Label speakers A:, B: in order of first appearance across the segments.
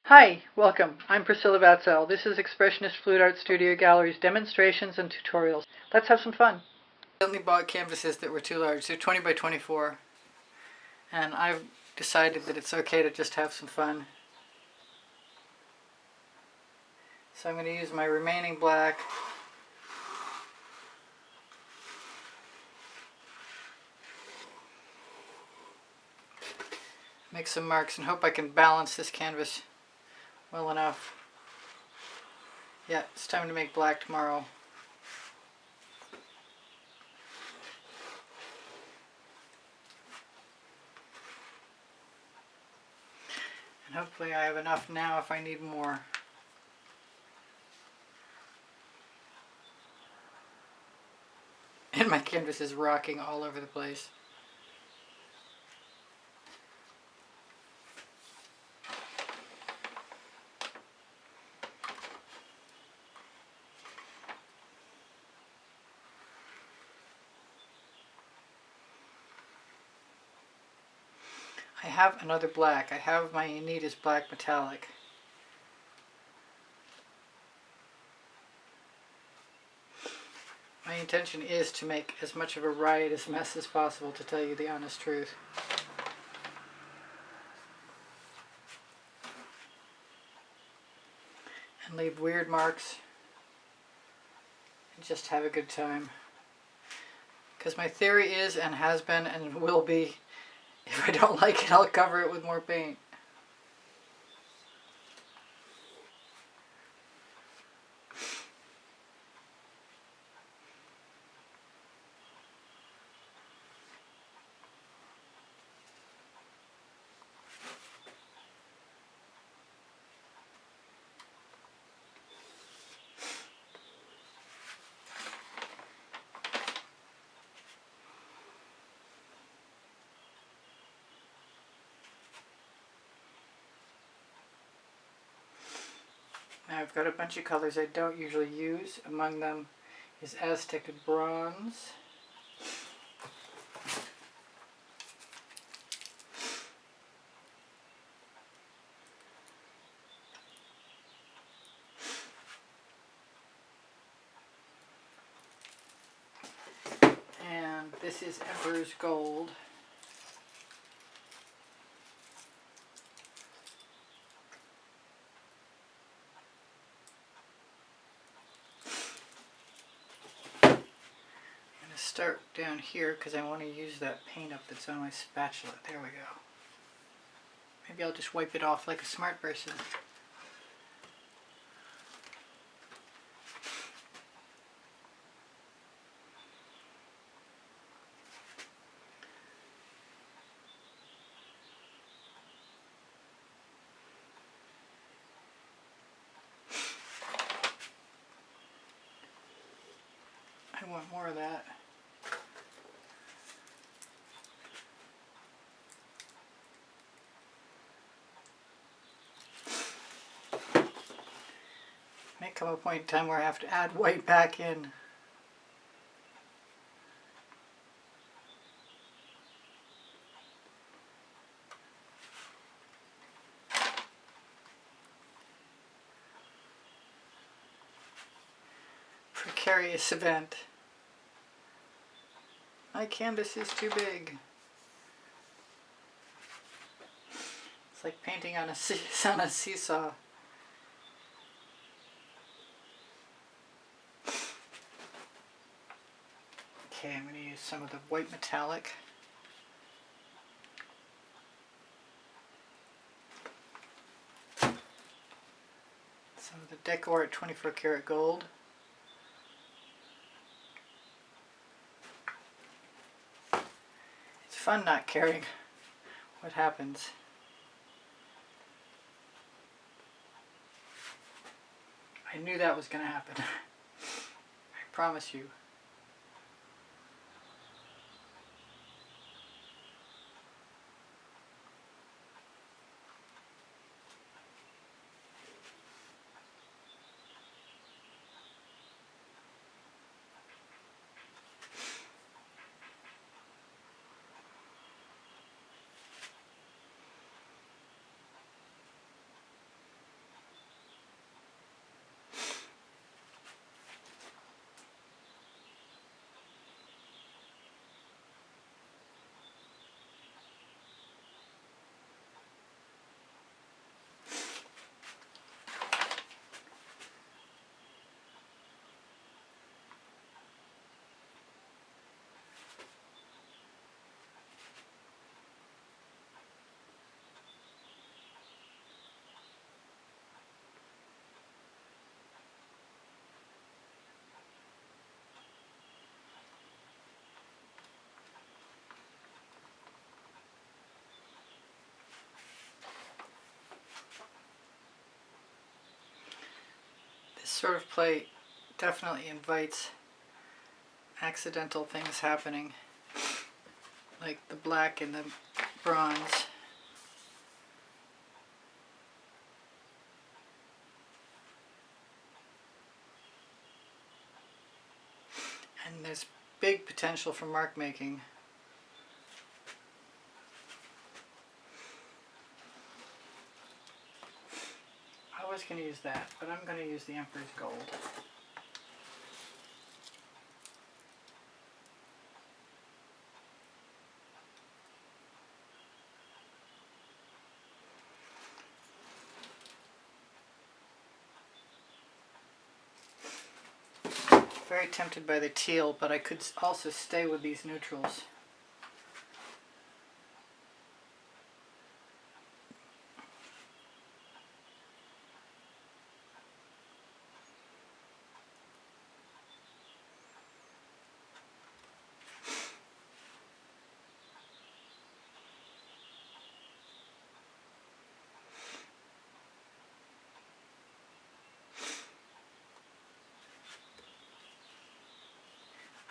A: Hi, welcome. I'm Priscilla Batzell. This is Expressionist Fluid Art Studio Gallery's demonstrations and tutorials. Let's have some fun. I only bought canvases that were too large. They're 20 by 24. And I've decided that it's okay to just have some fun. So I'm going to use my remaining black. Make some marks and hope I can balance this canvas well enough. Yeah, it's time to make black tomorrow. And hopefully I have enough now if I need more. And my canvas is rocking all over the place. I have another black. I have my Anita's black metallic. My intention is to make as much of a riotous mess as possible, to tell you the honest truth. And leave weird marks and just have a good time. Because my theory is, and has been, and will be, if I don't like it, I'll cover it with more paint. Now I've got a bunch of colors I don't usually use. Among them is Aztec Bronze. And this is Emperor's Gold. Start down here because I want to use that paint up that's on my spatula. There we go. Maybe I'll just wipe it off like a smart person. I want more of that. May come a point in time where I have to add white back in. Precarious event. My canvas is too big. It's like painting on a seesaw. Okay, I'm going to use some of the white metallic. Some of the Deco-art 24 karat gold. It's fun not caring what happens. I knew that was going to happen. I promise you. This sort of play definitely invites accidental things happening, like the black and the bronze. And there's big potential for mark making. I was going to use that, but I'm going to use the Emperor's Gold. Very tempted by the teal, but I could also stay with these neutrals.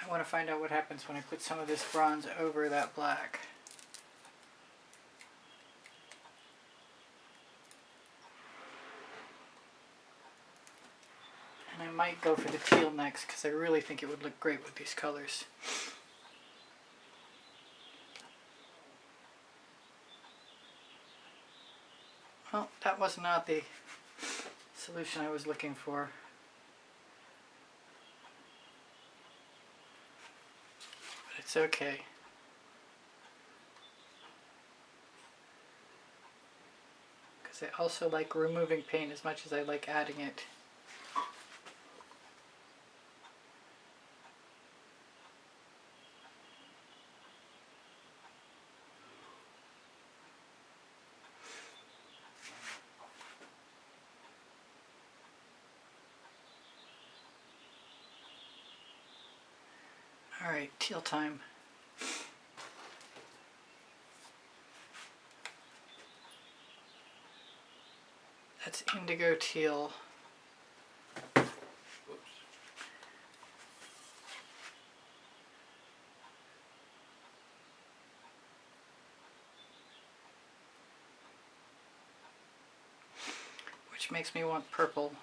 A: I want to find out what happens when I put some of this bronze over that black. And I might go for the teal next because I really think it would look great with these colors. Well, that was not the solution I was looking for. But it's okay. Because I also like removing paint as much as I like adding it. Alright, teal time. That's indigo teal. Which makes me want purple.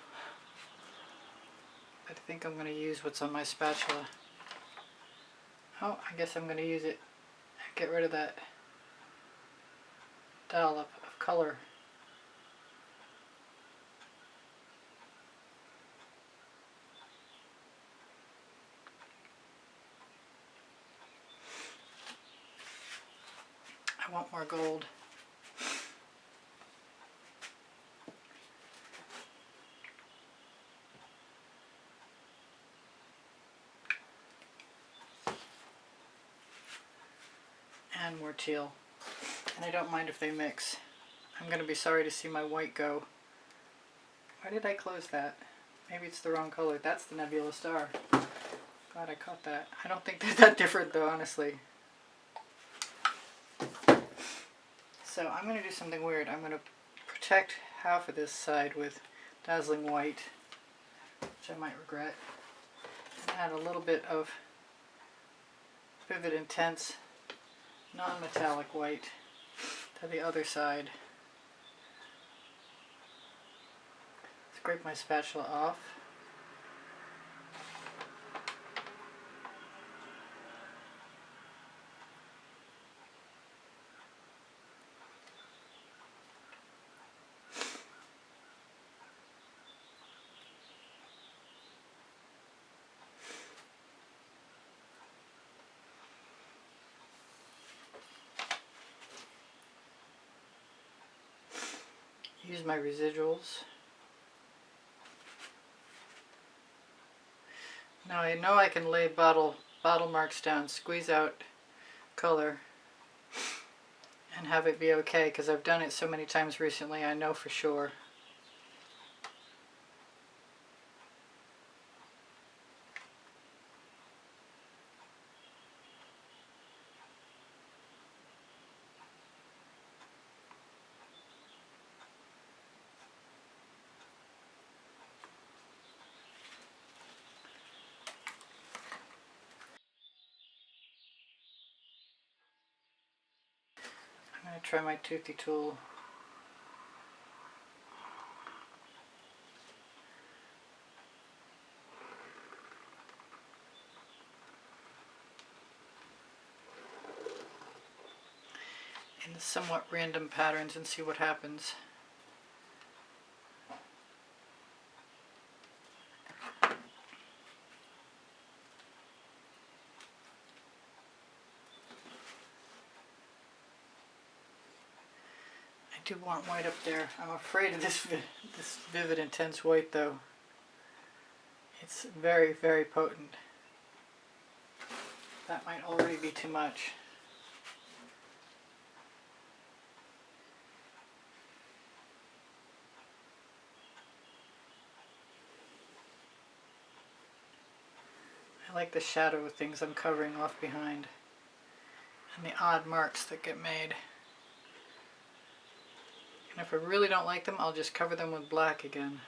A: I think I'm going to use what's on my spatula. Oh, I guess I'm going to use it and get rid of that dollop of color. I want more gold. And more teal. And I don't mind if they mix. I'm going to be sorry to see my white go. Why did I close that? Maybe it's the wrong color. That's the Nebula Star. Glad I caught that. I don't think they're that different though, honestly. So I'm going to do something weird. I'm going to protect half of this side with Dazzling White, which I might regret, and add a little bit of Vivid Intense non-metallic white to the other side. Scrape my spatula off. Use my residuals. Now I know I can lay bottle marks down, squeeze out color, and have it be okay because I've done it so many times recently, I know for sure. going to try my toothy tool. In somewhat random patterns and see what happens. I do want white up there. I'm afraid of this vivid intense white though. It's very, very potent. That might already be too much. I like the shadow of things I'm covering off behind and the odd marks that get made. And if I really don't like them, I'll just cover them with black again.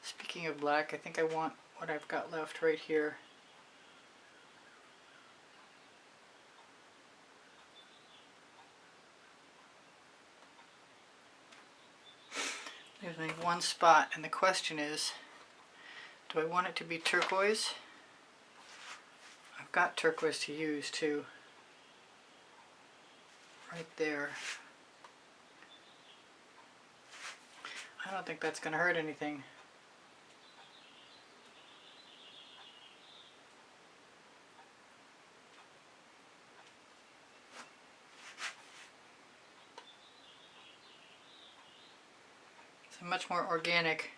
A: Speaking of black, I think I want what I've got left right here. There's only one spot, and the question is, do I want it to be turquoise? I've got turquoise to use too. Right there. I don't think that's going to hurt anything. It's a much more organic,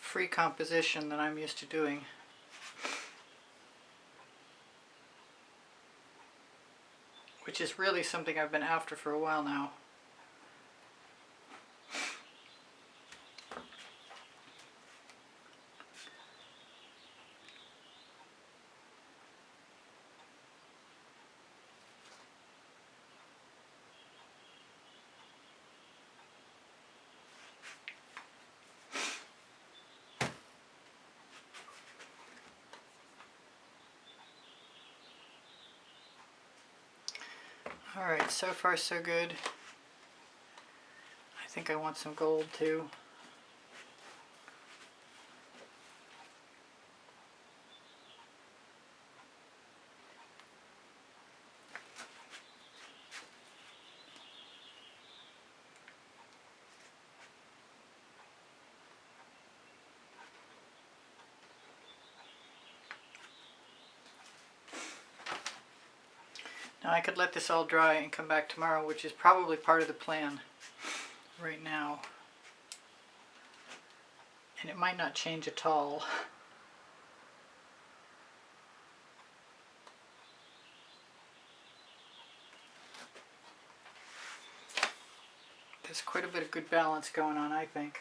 A: free composition than I'm used to doing. Which is really something I've been after for a while now. Alright, so far so good. I think I want some gold too. Now I could let this all dry and come back tomorrow, which is probably part of the plan right now. And it might not change at all. There's quite a bit of good balance going on, I think.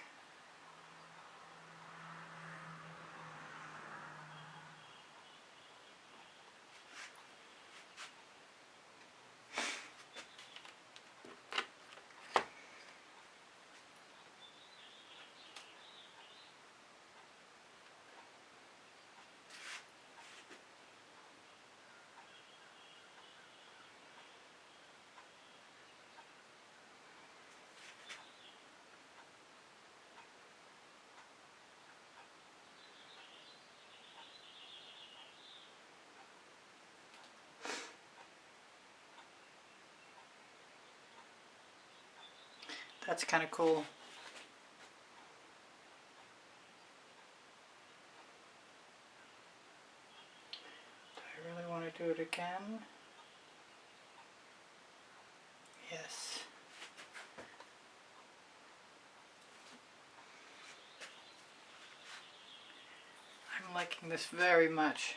A: That's kind of cool. Do I really want to do it again? Yes. I'm liking this very much.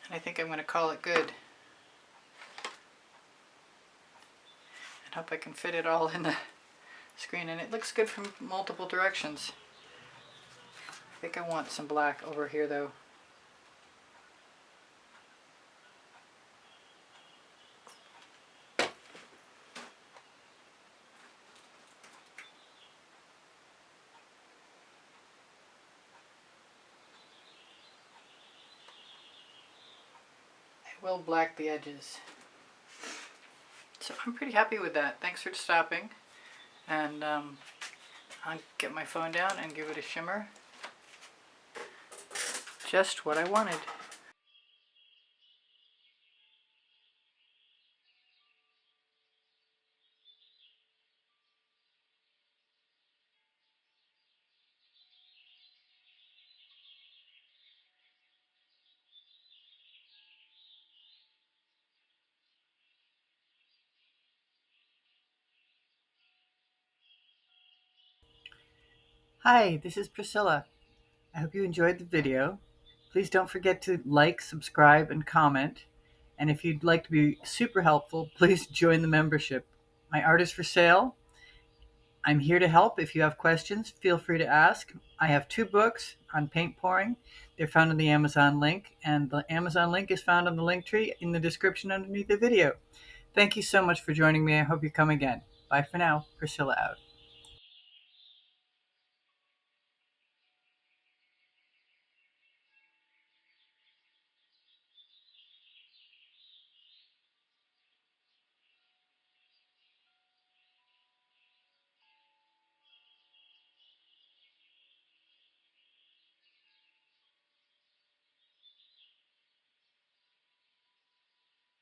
A: And I think I'm going to call it good. And hope I can fit it all in the screen. And it looks good from multiple directions. I think I want some black over here though. will black the edges. So I'm pretty happy with that. Thanks for stopping. And I'll get my phone down and give it a shimmer. Just what I wanted. Hi, this is Priscilla. I hope you enjoyed the video. Please don't forget to like, subscribe, and comment. And if you'd like to be super helpful, please join the membership. My art is for sale. I'm here to help. If you have questions, feel free to ask. I have 2 books on paint pouring. They're found in the Amazon link, and the Amazon link is found on the link tree in the description underneath the video. Thank you so much for joining me. I hope you come again. Bye for now. Priscilla out.